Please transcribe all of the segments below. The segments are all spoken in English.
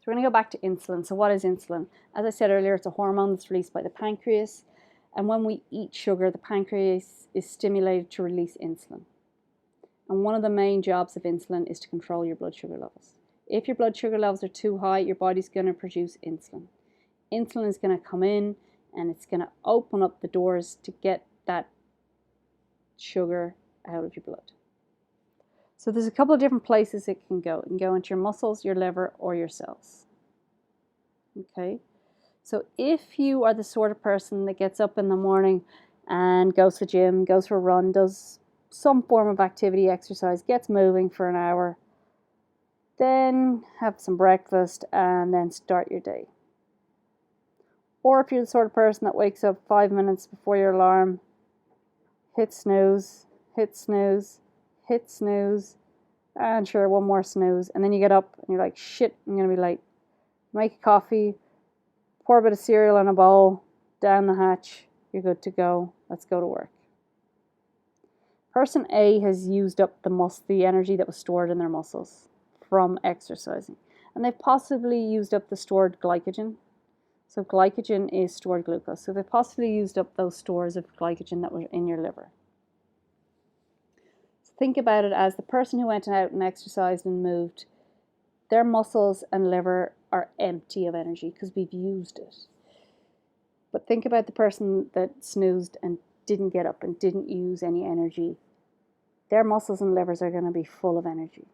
we're going to go back to insulin. So what is insulin? As I said earlier, it's a hormone that's released by the pancreas. And when we eat sugar, the pancreas is stimulated to release insulin. And one of the main jobs of insulin is to control your blood sugar levels. If your blood sugar levels are too high, your body's going to produce insulin. Insulin is going to come in and it's going to open up the doors to get that sugar out of your blood. So there's a couple of different places it can go. It can go into your muscles, your liver, or your cells. Okay? So if you are the sort of person that gets up in the morning and goes to the gym, goes for a run, does some form of activity, exercise, gets moving for an hour, then have some breakfast and then start your day. Or if you're the sort of person that wakes up 5 minutes before your alarm, hit snooze, hit snooze, hit snooze, and sure, one more snooze, and then you get up and you're like, shit, I'm going to be late. Make a coffee, pour a bit of cereal in a bowl, down the hatch, you're good to go, let's go to work. Person A has used up the energy that was stored in their muscles from exercising, and they've possibly used up the stored glycogen. So glycogen is stored glucose, so they've possibly used up those stores of glycogen that were in your liver. Think about it as the person who went out and exercised and moved, their muscles and liver are empty of energy because we've used it. But think about the person that snoozed and didn't get up and didn't use any energy. Their muscles and livers are going to be full of energy.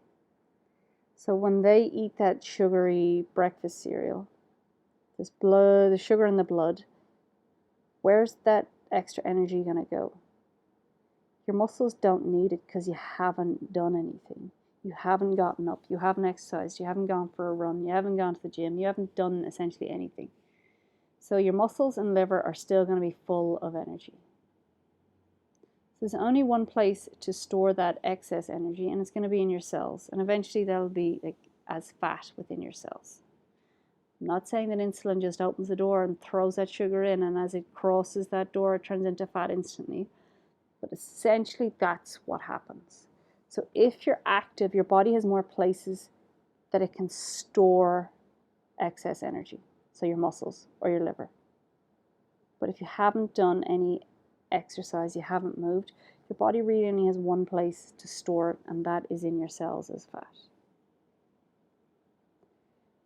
So when they eat that sugary breakfast cereal, the sugar in the blood, where's that extra energy going to go? Your muscles don't need it because you haven't done anything. You haven't gotten up, you haven't exercised, you haven't gone for a run, you haven't gone to the gym, you haven't done essentially anything. So your muscles and liver are still going to be full of energy. So there's only one place to store that excess energy, and it's going to be in your cells. And eventually that'll be as fat within your cells. I'm not saying that insulin just opens the door and throws that sugar in, and as it crosses that door, it turns into fat instantly. But essentially, that's what happens. So if you're active, your body has more places that it can store excess energy. So your muscles or your liver. But if you haven't done any exercise, you haven't moved, your body really only has one place to store it, and that is in your cells as fat.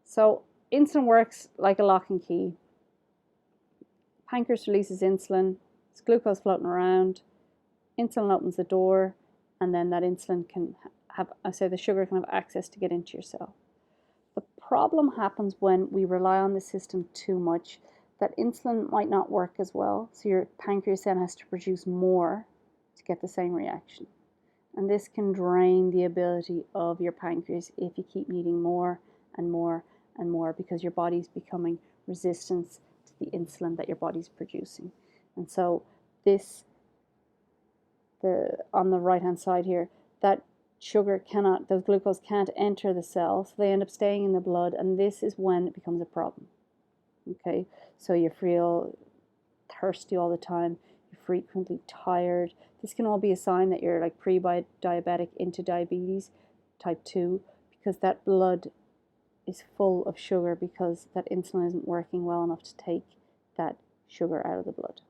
So insulin works like a lock and key. Pancreas releases insulin, it's glucose floating around. Insulin opens the door, and then that insulin can have, the sugar can have access to get into your cell. The problem happens when we rely on the system too much, that insulin might not work as well, so your pancreas then has to produce more to get the same reaction. And this can drain the ability of your pancreas if you keep needing more and more and more, because your body's becoming resistant to the insulin that your body's producing. And so on the right hand side here, that those glucose can't enter the cell, so they end up staying in the blood, and this is when it becomes a problem. Okay, so you feel thirsty all the time, you're frequently tired. This can all be a sign that you're like pre-diabetic into diabetes type 2, because that blood is full of sugar because that insulin isn't working well enough to take that sugar out of the blood.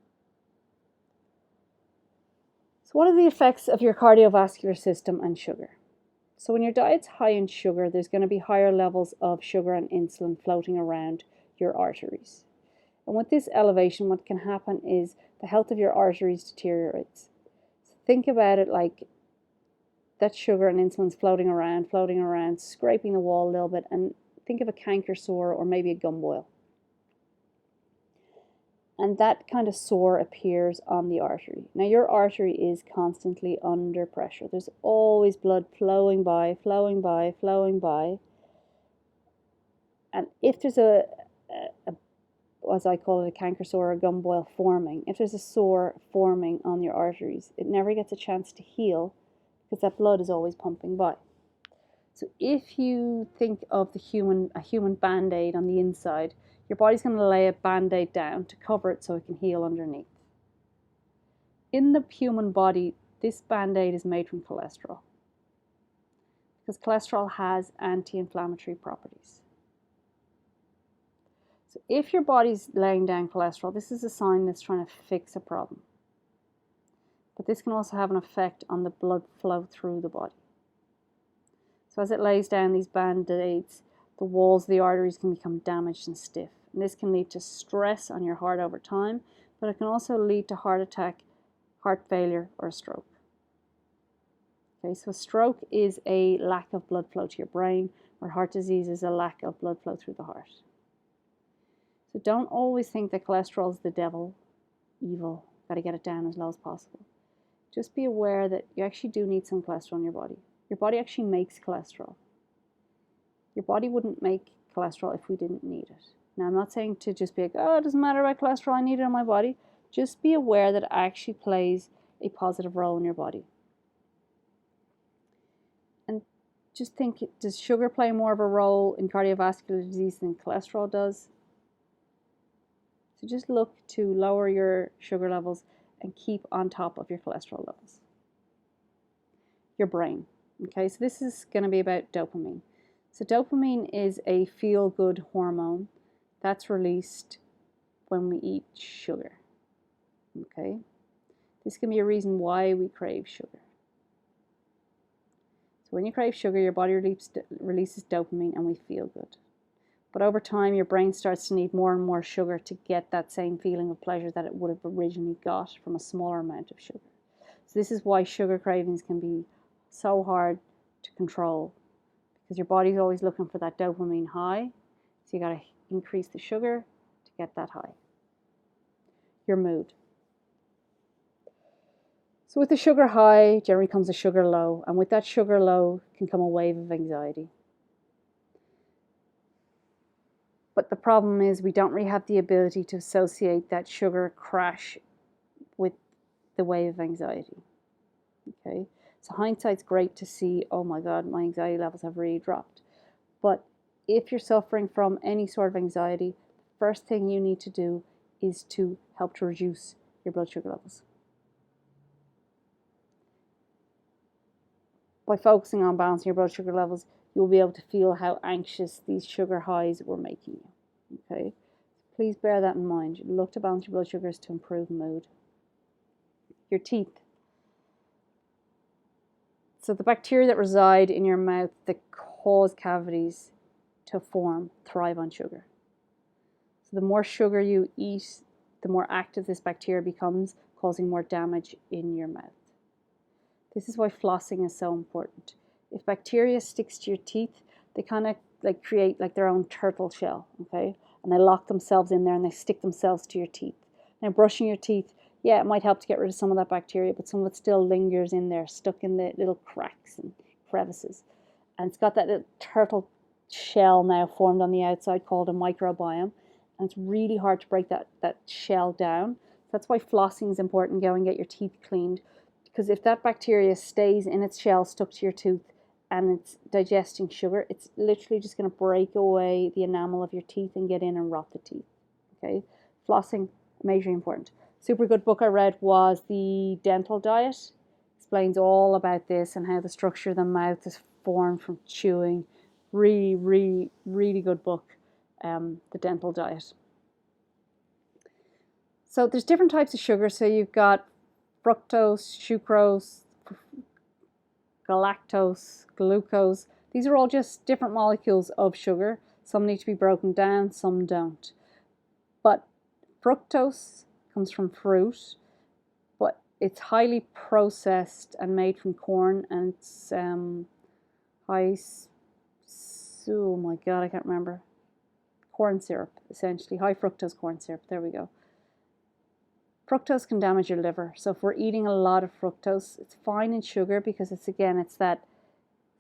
So what are the effects of your cardiovascular system and sugar? So when your diet's high in sugar, there's going to be higher levels of sugar and insulin floating around your arteries. And with this elevation, what can happen is the health of your arteries deteriorates. So think about it like that sugar and insulin's floating around, scraping the wall a little bit, and think of a canker sore or maybe a gum boil. And that kind of sore appears on the artery. Now your artery is constantly under pressure. There's always blood flowing by. And if there's as I call it, a canker sore or a gum boil forming, if there's a sore forming on your arteries, it never gets a chance to heal because that blood is always pumping by. So if you think of a human band-aid on the inside, your body's going to lay a band-aid down to cover it so it can heal underneath. In the human body, this band-aid is made from cholesterol, because cholesterol has anti-inflammatory properties. So if your body's laying down cholesterol, this is a sign that's trying to fix a problem. But this can also have an effect on the blood flow through the body. So as it lays down these band-aids, the walls of the arteries can become damaged and stiff. And this can lead to stress on your heart over time, but it can also lead to heart attack, heart failure, or a stroke. Okay, so a stroke is a lack of blood flow to your brain, or heart disease is a lack of blood flow through the heart. So don't always think that cholesterol is the devil, evil, got to get it down as low as possible. Just be aware that you actually do need some cholesterol in your body. Your body actually makes cholesterol. Your body wouldn't make cholesterol if we didn't need it. Now, I'm not saying to just be like, oh, it doesn't matter about cholesterol, I need it in my body. Just be aware that it actually plays a positive role in your body. And just think, does sugar play more of a role in cardiovascular disease than cholesterol does? So just look to lower your sugar levels and keep on top of your cholesterol levels. Your brain. Okay, so this is going to be about dopamine. So dopamine is a feel-good hormone that's released when we eat sugar. Okay, this can be a reason why we crave sugar. So when you crave sugar, your body releases dopamine and we feel good. But over time, your brain starts to need more and more sugar to get that same feeling of pleasure that it would have originally got from a smaller amount of sugar. So this is why sugar cravings can be so hard to control, because your body's always looking for that dopamine high. So you got to increase the sugar to get that high. Your mood. So with the sugar high, generally comes a sugar low, and with that sugar low can come a wave of anxiety. But the problem is we don't really have the ability to associate that sugar crash with the wave of anxiety. Okay, so hindsight's great to see, oh my God, my anxiety levels have really dropped. But if you're suffering from any sort of anxiety, the first thing you need to do is to help to reduce your blood sugar levels. By focusing on balancing your blood sugar levels, you'll be able to feel how anxious these sugar highs were making you. Okay, please bear that in mind. Look to balance your blood sugars to improve mood. Your teeth. So the bacteria that reside in your mouth that cause cavities to form thrive on sugar. So the more sugar you eat, the more active this bacteria becomes, causing more damage in your mouth. This is why flossing is so important. If bacteria sticks to your teeth, they kind of like create like their own turtle shell, okay? And they lock themselves in there and they stick themselves to your teeth. Now brushing your teeth, yeah, it might help to get rid of some of that bacteria, but some of it still lingers in there, stuck in the little cracks and crevices. And it's got that little turtle shell now formed on the outside called a microbiome. And it's really hard to break that shell down. That's why flossing is important. Go and get your teeth cleaned. Because if that bacteria stays in its shell stuck to your tooth and it's digesting sugar, it's literally just going to break away the enamel of your teeth and get in and rot the teeth. Okay, flossing, majorly important. Super good book I read was The Dental Diet. Explains all about this and how the structure of the mouth is formed from chewing. Really, really, really good book, The Dental Diet. So there's different types of sugar. So you've got fructose, sucrose, galactose, glucose. These are all just different molecules of sugar. Some need to be broken down, some don't. But fructose comes from fruit, but it's highly processed and made from corn, and it's oh my God, I can't remember. Corn syrup, essentially, high fructose corn syrup. There we go. Fructose can damage your liver. So if we're eating a lot of fructose, it's fine in sugar because it's that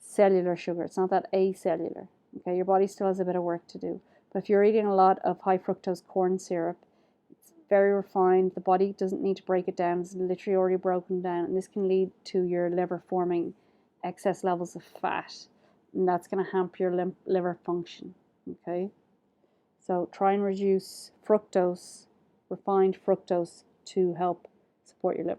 cellular sugar. It's not that acellular. Okay, your body still has a bit of work to do. But if you're eating a lot of high fructose corn syrup, it's very refined. The body doesn't need to break it down. It's literally already broken down. And this can lead to your liver forming excess levels of fat. And that's going to hamper your liver function. Okay, so try and reduce fructose, refined fructose, to help support your liver.